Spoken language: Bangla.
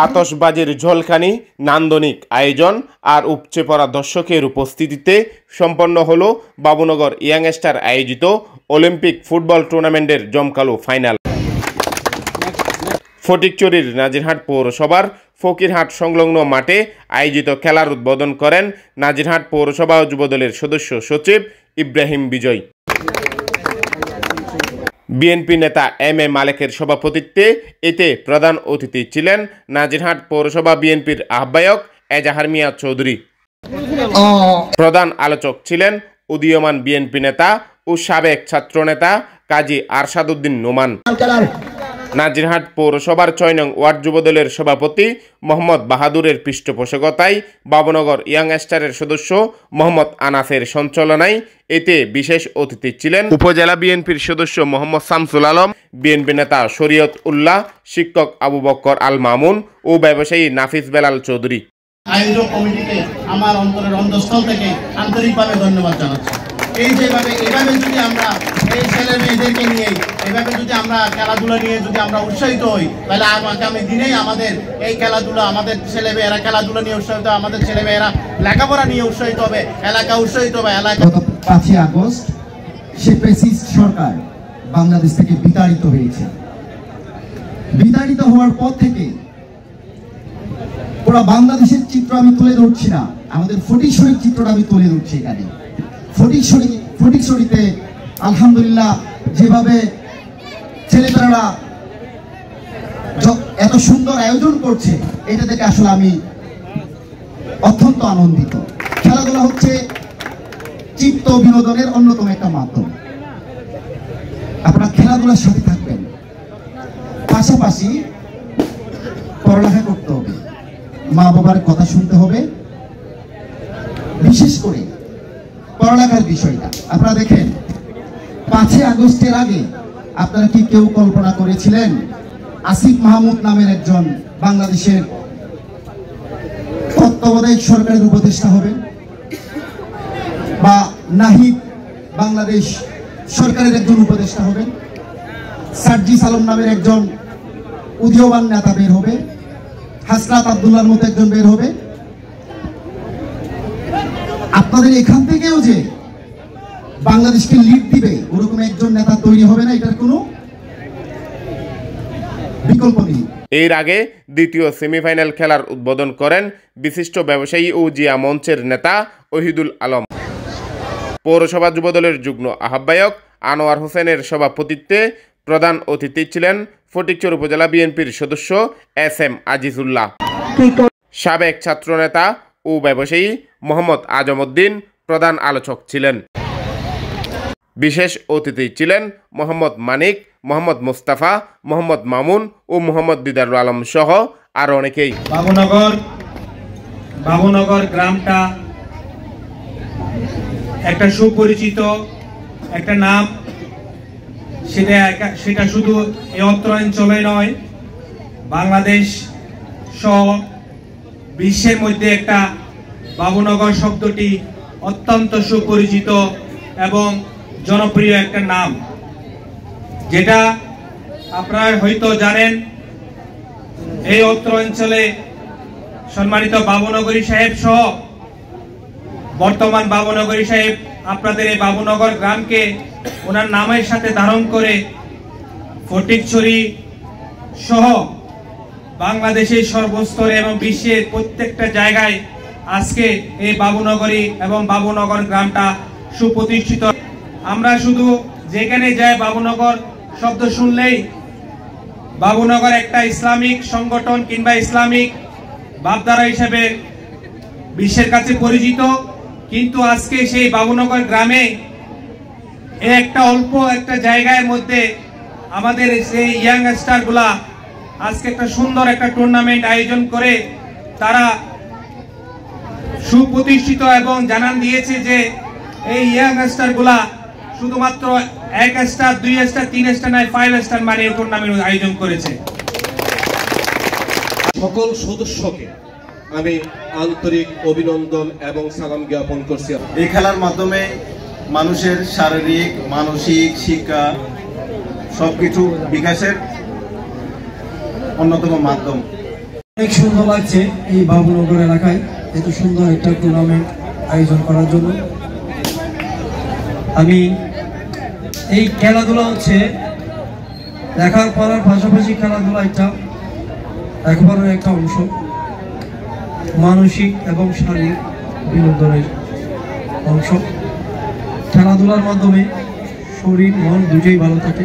আতশবাজির ঝলকানি, নান্দনিক আয়োজন আর উপচে পড়া দর্শকের উপস্থিতিতে সম্পন্ন হলো বাবুনগর ইয়াংস্টার আয়োজিত অলিম্পিক ফুটবল টুর্নামেন্টের জমকালো ফাইনাল। ফটিকছড়ির নাজিরহাট পৌরসভার ফকিরহাট সংলগ্ন মাঠে আয়োজিত খেলার উদ্বোধন করেন নাজিরহাট পৌরসভা ও যুবদলের সদস্য সচিব ইব্রাহিম বিজয়। বিএনপি নেতা এম এ মালেকের সভাপতিত্বে এতে প্রধান অতিথি ছিলেন নাজিরহাট পৌরসভা বিএনপির আহ্বায়ক এজাহার মিয়া চৌধুরী। প্রধান আলোচক ছিলেন উদীয়মান বিএনপি নেতা ও সাবেক ছাত্রনেতা কাজী আরশাদ উদ্দিন নোমান। নাজিরহাট পৌরসভার ৬ নং ওয়ার্ড যুবদলের সভাপতি মোহাম্মদ বাহাদুরের পৃষ্ঠপোষকতায় বাবুনগর ইয়াংস্টারের সদস্য মোহাম্মদ আনাসের সঞ্চালনায় এতে বিশেষ অতিথি ছিলেন উপজেলা বিএনপির সদস্য মোহাম্মদ শামসুল আলম, বিএনপি নেতা শরীয়ত উল্লাহ, শিক্ষক আবু বক্কর আল মামুন ও ব্যবসায়ী নাফিস বেলাল চৌধুরী। আয়োজক কমিটিকে আমার অন্তরের অন্তঃস্থল থেকে আন্তরিকভাবে ধন্যবাদ জানাচ্ছি। এভাবে যদি আমরা এই ছেলে মেয়েদেরকে নিয়ে এভাবে যদি আমরা খেলাধুলা নিয়ে যদি আমরা উৎসাহিত হই, তাহলে আগামী দিনেই আমাদের এই খেলাধুলা, আমাদের ছেলেমেয়েরা খেলাধুলা নিয়ে উৎসাহিত হবে, আমাদের ছেলেমেয়েরা লেখাপড়া নিয়ে উৎসাহিত হবে, এলাকা উৎসাহিত হবে। গত 5 আগস্ট সে ফ্যাসিস্ট সরকার বাংলাদেশ থেকে বিতাড়িত হয়েছে। বিতাড়িত হওয়ার পর থেকে পুরো বাংলাদেশের চিত্র আমি তুলে ধরছি না, আমাদের ফটিকছড়ির চিত্রটা আমি তুলে ধরছি এখানে। ফটিকছড়িতে আলহামদুলিল্লাহ যেভাবে ছেলেমেয়েরা এত সুন্দর আয়োজন করছে, এটা দেখে আসলে আমি অত্যন্ত আনন্দিত। খেলাধুলা হচ্ছে চিত্ত বিনোদনের অন্যতম একটা মাধ্যম। আপনারা খেলাধুলার সাথে থাকবেন, পাশাপাশি পড়ালেখা করতে হবে, মা বাবার কথা শুনতে হবে, বিশেষ করে পড়ালেখার বিষয়টা। আপনারা দেখেন 5 আগস্টের আগে আপনারা কি কেউ কল্পনা করেছিলেন আসিফ মাহমুদ নামের একজন বাংলাদেশের তত্ত্বাবধায়ক সরকারের উপদেষ্টা হবে, বা নাহিদ বাংলাদেশ সরকারের একজন উপদেষ্টা হবে, সার্জিস আলম নামের একজন উদীয়মান নেতা বের হবে, হাসনাত আব্দুল্লাহর মতো একজন বের হবে? আপনাদের এখান থেকেও যে বাংলাদেশকে লিড দিবে ওরকম একজন নেতা তৈরি হবে না, এটার কোনো বিকল্প নেই। এর আগে দ্বিতীয় সেমিফাইনাল খেলার উদ্বোধন করেন বিশিষ্ট ব্যবসায়ী ও জিয়া মঞ্চের নেতা ওহিদুল আলম। পৌরসভা যুবদলের যুগ্ম আহ্বায়ক আনোয়ার হোসেনের সভাপতিত্বে প্রধান অতিথি ছিলেন ফটিকছড়ি উপজেলা বিএনপির সদস্য এস এম আজিজুল্লাহ। সাবেক ছাত্রনেতা ও ব্যবসায়ী মোহাম্মদ আজম উদ্দিন প্রধান আলোচক ছিলেন। বিশেষ অতিথি ছিলেন মোহাম্মদ মানিক, মোহাম্মদ মুস্তাফা, মোহাম্মদ মামুন ও মোহাম্মদ দিদারুল আলম সহ আরো অনেকেই। বাবুনগর গ্রামটা একটা সুপরিচিত একটা নাম, সেটা শুধু এই অত্র অঞ্চলে নয়, বাংলাদেশ সহ বিশ্বের মধ্যে একটা বাবুনগর শব্দটি অত্যন্ত সুপরিচিত এবং জনপ্রিয় একটা নাম, যেটা আপনারা হয়তো জানেন। এই অত্র অঞ্চলে সম্মানিত বাবুনগরী সাহেব সহ বর্তমান বাবুনগরী সাহেব আপনাদের এই বাবুনগর গ্রামকে ওনার নামের সাথে ধারণ করে ফটিকছড়ি সহ বাংলাদেশের সর্বস্তরে এবং বিশ্বের প্রত্যেকটা জায়গায় আজকে এই বাবুনগরী এবং বাবুনগর গ্রামটা সুপ্রতিষ্ঠিত। আমরা শুধু যেখানে যাই বাবুনগর শব্দ শুনলেই বাবুনগর একটা ইসলামিক সংগঠন কিংবা ইসলামিক ভাবধারা হিসেবে বিশ্বের কাছে পরিচিত, কিন্তু আজকে সেই বাবুনগর গ্রামে একটা অল্প একটা জায়গার মধ্যে আমাদের সেই ইয়াংস্টার গুলা আজকে একটা সুন্দর একটা টুর্নামেন্ট আয়োজন করে তারা সুপ্রতিষ্ঠিত এবং জানান দিয়েছে যে এই ইয়াংস্টার গুলা শুধুমাত্র 1 স্টার 2 স্টার 3 স্টার নয় 5 স্টার মানে টুর্নামেন্ট আয়োজন করেছে। সকল সদস্যকে আমি আন্তরিক অভিনন্দন এবং সালাম জ্ঞাপন করছি। এই খেলার মাধ্যমে মানুষের শারীরিক মানসিক শিক্ষা সবকিছু বিকাশের অন্যতম মাধ্যম। অনেক সুন্দর লাগছে এই বাবুনগর এলাকায় এত সুন্দর একটা টুর্নামেন্ট আয়োজন করার জন্য। আমি এই খেলাধুলা হচ্ছে লেখাপড়ার পাশাপাশি খেলাধুলা একেবারে একটা অংশ, মানসিক এবং শারীরিক বিনোদনের অংশ। খেলাধুলার মাধ্যমে শরীর মন দুটোই ভালো থাকে।